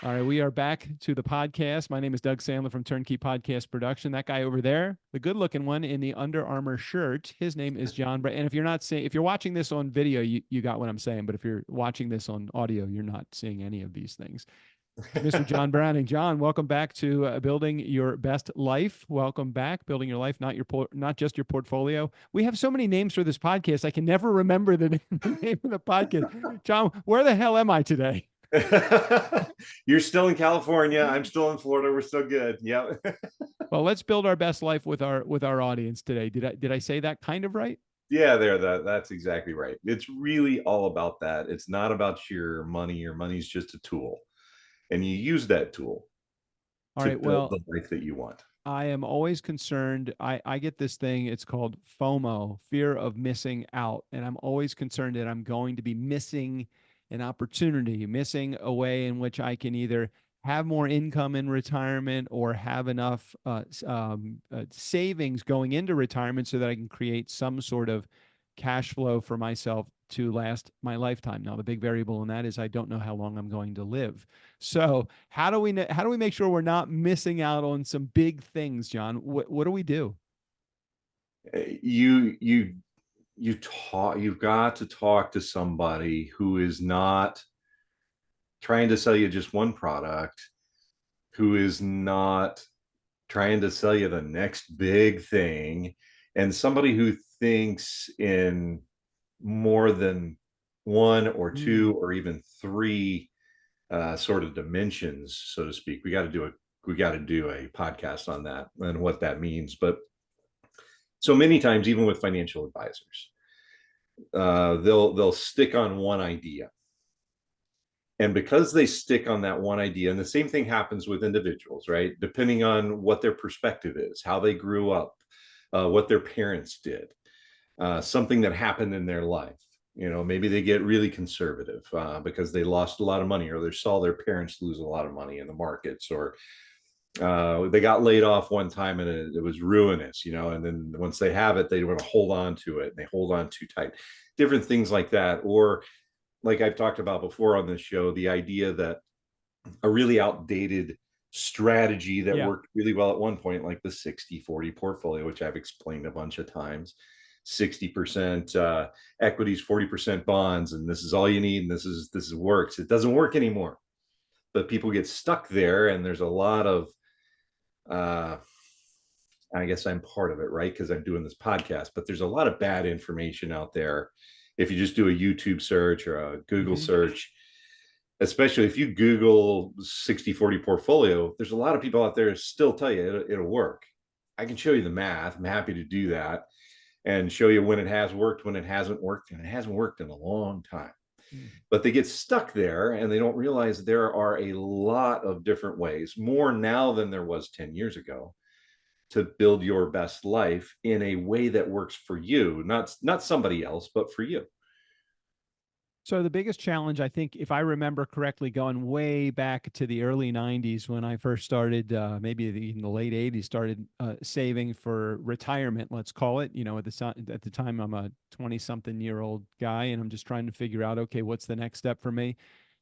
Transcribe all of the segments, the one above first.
All right, we are back to the podcast. My name is Doug Sandler from Turnkey Podcast Production. That guy over there, the good-looking one in the Under Armour shirt, his name is John. And if you're not seeing, if you're watching this on video, you got what I'm saying. But if you're watching this on audio, you're not seeing any of these things. Mr. John Browning, John, welcome back to Building Your Best Life. Welcome back, Building Your Life, not just your portfolio. We have so many names for this podcast, I can never remember the name of the podcast. John, where the hell am I today? You're still in California. I'm still in Florida. We're still good. Yeah. Well, let's build our best life with our audience today. Did I say that kind of right? Yeah, that's exactly right. It's really all about that. It's not about your money. Your money's just a tool. And you use that tool All to right. build Well, the life that you want. I am always concerned. I get this thing, it's called FOMO, fear of missing out. And I'm always concerned that I'm going to be missing an opportunity, missing a way in which I can either have more income in retirement or have enough savings going into retirement so that I can create some sort of cash flow for myself to last my lifetime. Now, the big variable in that is I don't know how long I'm going to live. So, how do we make sure we're not missing out on some big things, John? What do we do? You've got to talk to somebody who is not trying to sell you just one product, who is not trying to sell you the next big thing, and somebody who thinks in more than one or Mm. two or even three sort of dimensions, so to speak. We got to do a podcast on that and what that means. But so many times, even with financial advisors, they'll stick on one idea, and because they stick on that one idea, and the same thing happens with individuals, right? Depending on what their perspective is, how they grew up, what their parents did, something that happened in their life. Maybe they get really conservative because they lost a lot of money, or they saw their parents lose a lot of money in the markets, or they got laid off one time and it was ruinous, and then once they have it, they want to hold on to it and they hold on too tight. Different things like that. Or like I've talked about before on this show, the idea that a really outdated strategy that Yeah. worked really well at one point, like the 60-40 portfolio, which I've explained a bunch of times. 60% equities, 40% bonds, and this is all you need, and this is works. It doesn't work anymore. But people get stuck there, and there's a lot of uh I guess I'm part of it, right? Because I'm doing this podcast, but there's a lot of bad information out there. If you just do a YouTube search or a Google Mm-hmm. search, especially if you Google 60-40 portfolio, there's a lot of people out there still tell you it'll work. I can show you the math. I'm happy to do that and show you when it has worked, when it hasn't worked, and it hasn't worked in a long time. Mm. But they get stuck there and they don't realize there are a lot of different ways, more now than there was 10 years ago, to build your best life in a way that works for you, not somebody else, but for you. So the biggest challenge, I think, if I remember correctly, going way back to the early '90s when I first started, maybe in the late '80s, started saving for retirement. Let's call it. At the time, I'm a 20-something-year-old guy, and I'm just trying to figure out, okay, what's the next step for me?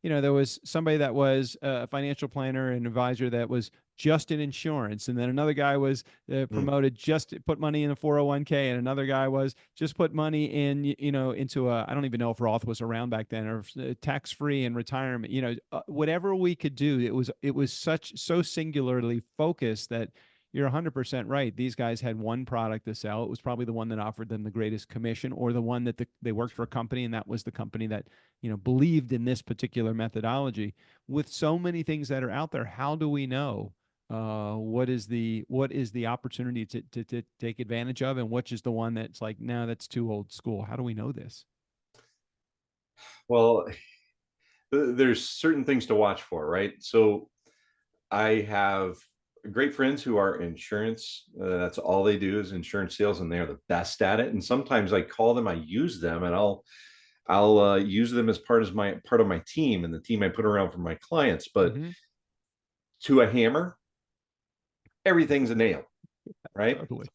There was somebody that was a financial planner and advisor that was just in insurance. And then another guy was Mm. promoted just to put money in a 401k. And another guy was just put money in, into I don't even know if Roth was around back then, or tax free and retirement, whatever we could do. It was so singularly focused that you're 100% right. These guys had one product to sell. It was probably the one that offered them the greatest commission, or the one that they worked for a company, and that was the company that believed in this particular methodology. With so many things that are out there, how do we know what is the opportunity to take advantage of, and which is the one that's like, no, that's too old school? How do we know this? Well, there's certain things to watch for, right? So I have great friends who are insurance. That's all they do is insurance sales, and they are the best at it. And sometimes I call them, I use them, and I'll use them as part of my team and the team I put around for my clients. But Mm-hmm. to a hammer, everything's a nail, right? Totally.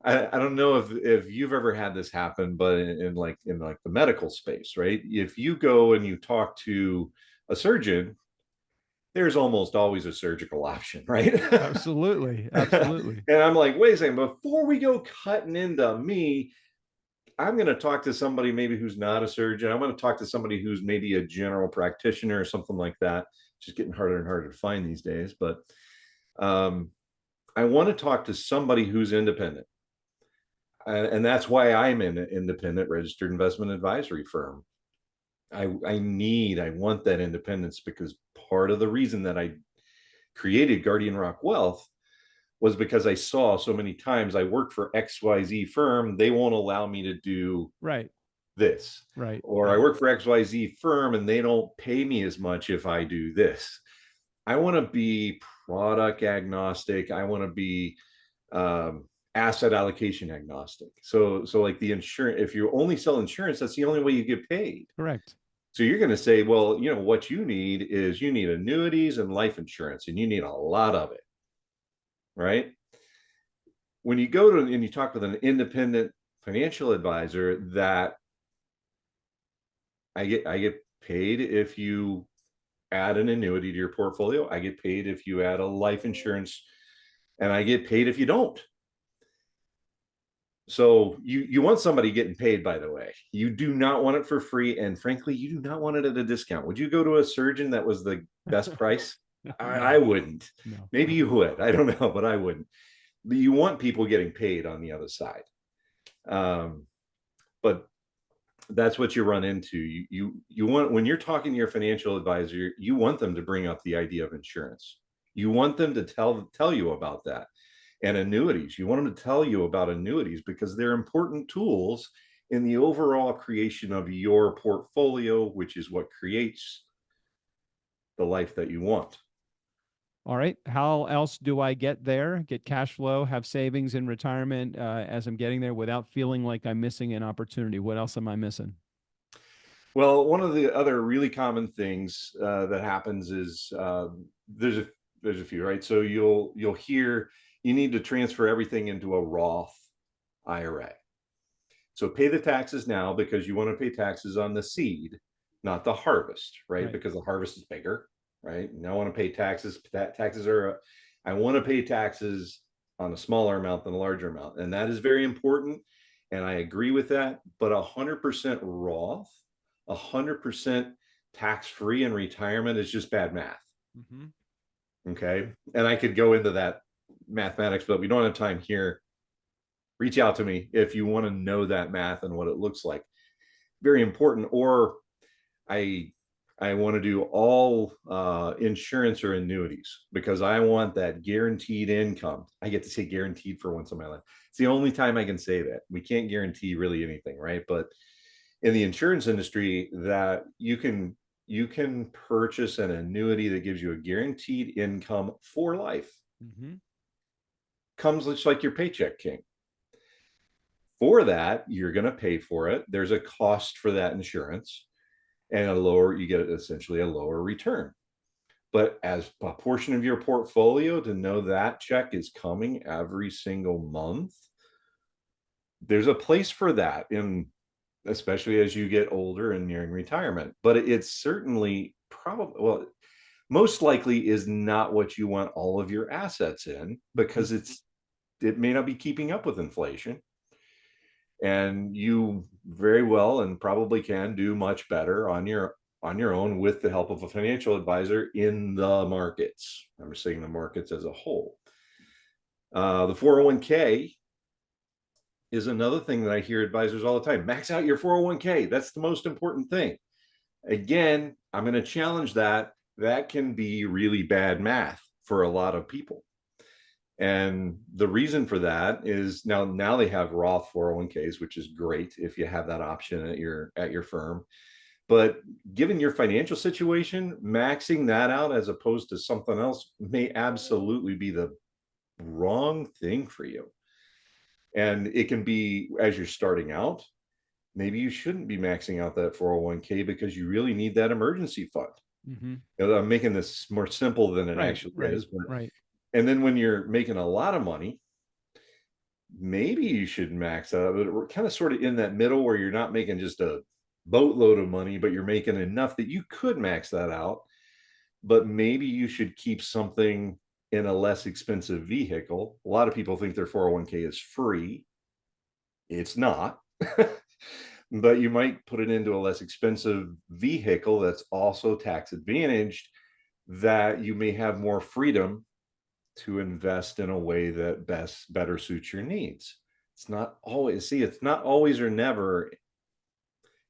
I don't know if you've ever had this happen, but in like the medical space, right? If you go and you talk to a surgeon, there's almost always a surgical option, right? Absolutely. Absolutely. And I'm like, wait a second, before we go cutting into me, I'm going to talk to somebody maybe who's not a surgeon. I'm going to talk to somebody who's maybe a general practitioner or something like that. It's just getting harder and harder to find these days. But um, I want to talk to somebody who's independent. And that's why I'm in an independent registered investment advisory firm. I want that independence, because part of the reason that I created Guardian Rock Wealth was because I saw so many times I work for XYZ firm, they won't allow me to do Right. this. Right. Or Right. I work for XYZ firm and they don't pay me as much if I do this. I want to be product agnostic. I want to be asset allocation agnostic. So like the insurance, if you only sell insurance, that's the only way you get paid. Correct. So you're going to say, well, what you need is you need annuities and life insurance, and you need a lot of it, right? When you go to and you talk with an independent financial advisor, that I get paid if you add an annuity to your portfolio. I get paid if you add a life insurance, and I get paid if you don't. So you want somebody getting paid, by the way. You do not want it for free, and frankly, you do not want it at a discount. Would you go to a surgeon that was the best price? I wouldn't. No. Maybe you would. I don't know, but I wouldn't. But you want people getting paid on the other side. But that's what you run into. You want, when you're talking to your financial advisor, you want them to bring up the idea of insurance. You want them to tell you about that. And annuities, you want them to tell you about annuities, because they're important tools in the overall creation of your portfolio, which is what creates the life that you want. All right. How else do I get there, get cash flow, have savings in retirement as I'm getting there without feeling like I'm missing an opportunity? What else am I missing? Well, one of the other really common things that happens is there's a few, right? So you'll hear you need to transfer everything into a Roth IRA. So pay the taxes now, because you want to pay taxes on the seed, not the harvest, right? Because the harvest is bigger, right? And I want to pay taxes. I want to pay taxes on a smaller amount than a larger amount. And that is very important. And I agree with that. But 100% Roth, 100% tax-free in retirement is just bad math. Mm-hmm. Okay. And I could go into that mathematics, but we don't have time here. Reach out to me if you want to know that math and what it looks like. Very important. Or I want to do all insurance or annuities, because I want that guaranteed income. I get to say guaranteed for once in my life. It's the only time I can say that. We can't guarantee really anything, right? But in the insurance industry, that you can purchase an annuity that gives you a guaranteed income for life. Mm-hmm. Comes just like your paycheck came. For that, you're going to pay for it. There's a cost for that insurance, and you get essentially a lower return. But as a portion of your portfolio, to know that check is coming every single month, there's a place for that, especially as you get older and nearing retirement. But it's certainly most likely is not what you want all of your assets in, because it may not be keeping up with inflation. And you very well and probably can do much better on your own with the help of a financial advisor in the markets. I'm saying the markets as a whole. The 401k is another thing that I hear advisors all the time. Max out your 401k. That's the most important thing. Again, I'm going to challenge that. That can be really bad math for a lot of people. And the reason for that is now they have Roth 401ks, which is great if you have that option at your firm. But given your financial situation, maxing that out as opposed to something else may absolutely be the wrong thing for you. And it can be, as you're starting out, maybe you shouldn't be maxing out that 401k, because you really need that emergency fund. Mm-hmm. I'm making this more simple than it actually is. But and then when you're making a lot of money, maybe you should max out. But we're kind of sort of in that middle where you're not making just a boatload of money, but you're making enough that you could max that out. but maybe you should keep something in a less expensive vehicle. A lot of people think their 401k is free. It's not. But you might put it into a less expensive vehicle that's also tax advantaged, that you may have more freedom to invest in a way that better suits your needs. It's not always, see, it's not always or never.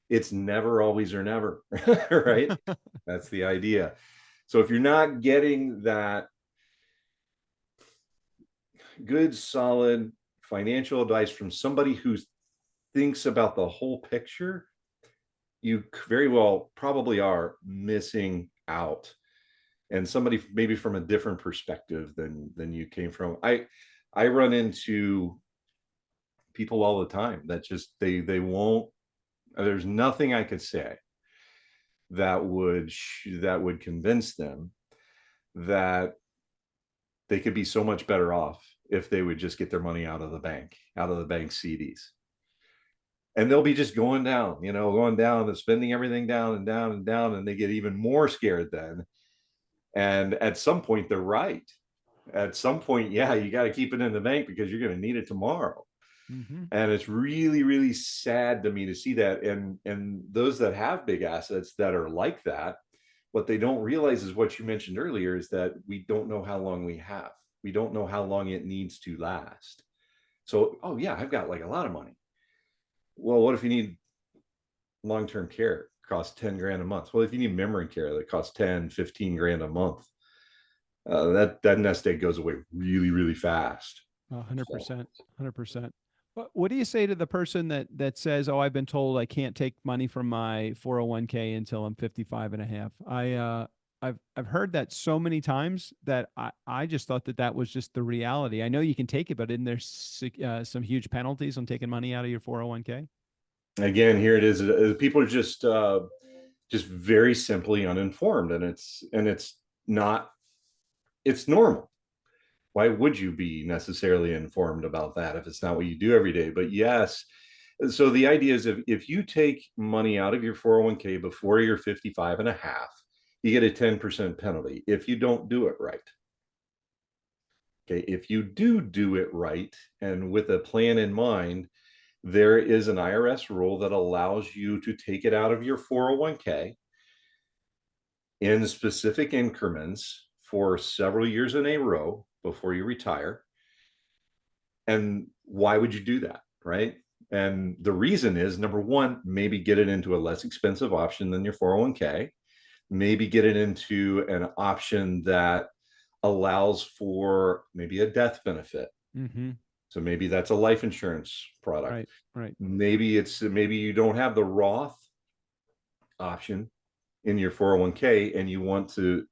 It's never always or never, right? That's the idea. So if you're not getting that good, solid financial advice from somebody who thinks about the whole picture, you very well probably are missing out. And somebody maybe from a different perspective than you came from. I run into people all the time that just they won't. There's nothing I could say that would convince them that they could be so much better off if they would just get their money out of the bank, out of the bank CDs. And they'll be just going down, going down and spending everything down and down and down. And they get even more scared then. And at some point, they're right. At some point, yeah, you got to keep it in the bank because you're going to need it tomorrow. Mm-hmm. And it's really, really sad to me to see that. And those that have big assets that are like that, what they don't realize is what you mentioned earlier, is that we don't know how long we have. We don't know how long it needs to last. So, oh yeah, I've got like a lot of money. Well, what if you need long-term care? It costs 10 grand a month. Well, if you need memory care that costs 10, 15 grand a month, that nest egg goes away really, really fast. 100%, 100%. What do you say to the person that says, "Oh, I've been told I can't take money from my 401k until I'm 55 and a half." I've heard that so many times that I just thought that was just the reality. I know you can take it, but isn't there some huge penalties on taking money out of your 401k? Again, here it is. People are just very simply uninformed, and it's not, it's normal. Why would you be necessarily informed about that if it's not what you do every day? But yes, so the idea is if you take money out of your 401k before you're 55 and a half, you get a 10% penalty if you don't do it right. Okay, if you do it right and with a plan in mind, there is an IRS rule that allows you to take it out of your 401k in specific increments for several years in a row before you retire. And why would you do that? Right. And the reason is, number one, maybe get it into a less expensive option than your 401k, maybe get it into an option that allows for maybe a death benefit. Mm-hmm. So maybe that's a life insurance product. Right, right. Maybe you don't have the Roth option in your 401k and you want to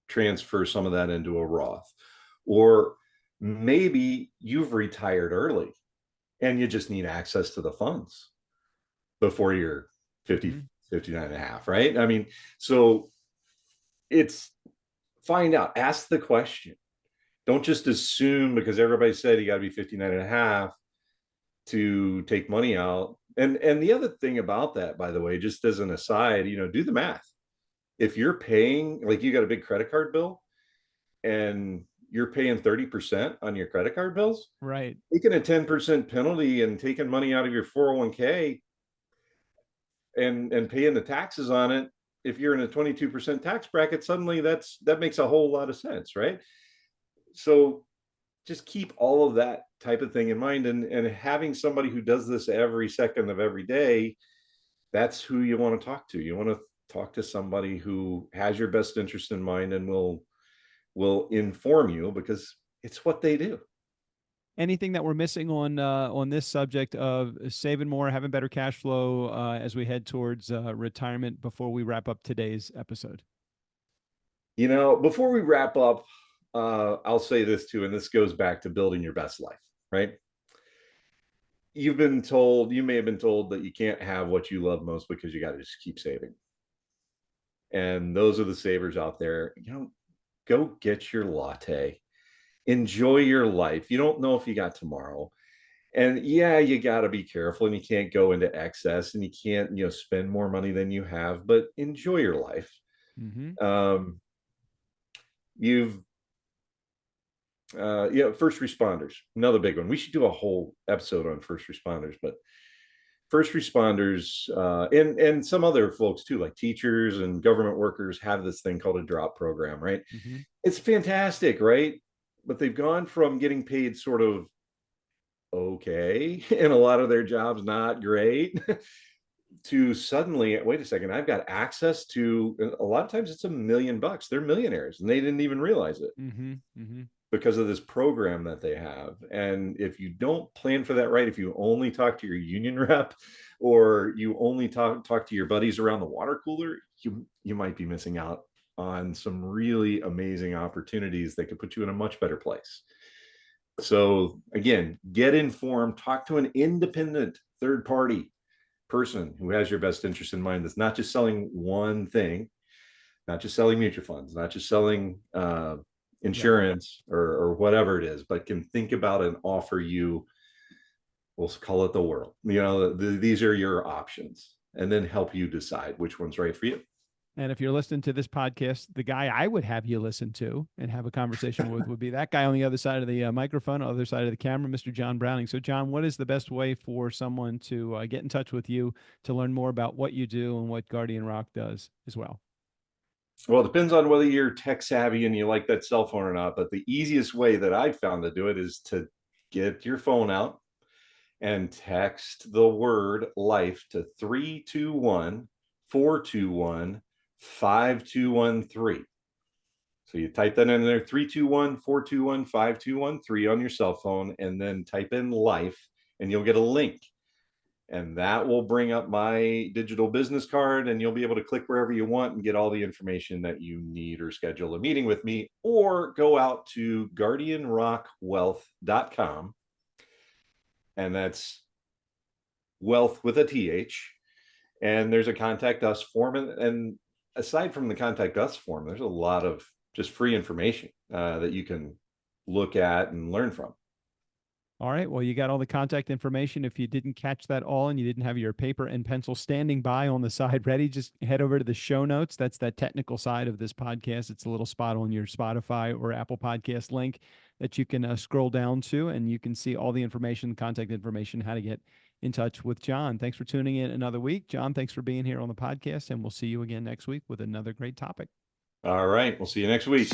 transfer some of that into a Roth. Or maybe you've retired early and you just need access to the funds before you're 50, Mm-hmm. 59 and a half, right? I mean, so it's, find out, ask the question. Don't just assume because everybody said you got to be 59 and a half to take money out. And the other thing about that, by the way, just as an aside, do the math. If you're paying, like you got a big credit card bill and you're paying 30% on your credit card bills, Right. taking a 10% penalty and taking money out of your 401k and paying the taxes on it, if you're in a 22% tax bracket, suddenly that makes a whole lot of sense, right? So just keep all of that type of thing in mind, and having somebody who does this every second of every day, that's who you want to talk to. You want to talk to somebody who has your best interest in mind and will inform you because it's what they do. Anything that we're missing on this subject of saving more, having better cash flow as we head towards retirement before we wrap up today's episode? Before we wrap up, I'll say this too, and this goes back to building your best life, right? You may have been told that you can't have what you love most because you got to just keep saving. And those are the savers out there. Go get your latte, enjoy your life. You don't know if you got tomorrow. And yeah, you got to be careful and you can't go into excess and you can't, spend more money than you have, but enjoy your life. Mm-hmm. you've first responders, another big one. We should do a whole episode on first responders, but first responders and some other folks too, like teachers and government workers, have this thing called a drop program, right? Mm-hmm. It's fantastic, right? But they've gone from getting paid sort of okay and a lot of their jobs not great to suddenly, wait a second, I've got access to, a lot of times it's $1 million. They're millionaires and they didn't even realize it. Mm-hmm. Mm-hmm. Because of this program that they have. And if you don't plan for that right, if you only talk to your union rep or you only talk to your buddies around the water cooler, you might be missing out on some really amazing opportunities that could put you in a much better place. So again, get informed, talk to an independent third party person who has your best interest in mind, that's not just selling one thing, not just selling mutual funds, not just selling insurance or whatever it is, but can think about and offer you, we'll call it the world. These are your options, and then help you decide which one's right for you. And if you're listening to this podcast, the guy I would have you listen to and have a conversation with would be that guy on the other side of the microphone, other side of the camera, Mr. John Browning. So, John, what is the best way for someone to get in touch with you to learn more about what you do and what Guardian Rock does as well? Well, it depends on whether you're tech savvy and you like that cell phone or not. But the easiest way that I've found to do it is to get your phone out and text the word life to 321-421-5213. So you type that in there, 321-421-5213 on your cell phone, and then type in life, and you'll get a link. And that will bring up my digital business card, and you'll be able to click wherever you want and get all the information that you need, or schedule a meeting with me, or go out to guardianrockwealth.com. And that's wealth with a TH. And there's a contact us form. And aside from the contact us form, there's a lot of just free information that you can look at and learn from. All right. Well, you got all the contact information. If you didn't catch that all and you didn't have your paper and pencil standing by on the side ready, just head over to the show notes. That's that technical side of this podcast. It's a little spot on your Spotify or Apple Podcast link that you can scroll down to, and you can see all the information, contact information, how to get in touch with John. Thanks for tuning in another week. John, thanks for being here on the podcast, and we'll see you again next week with another great topic. All right. We'll see you next week.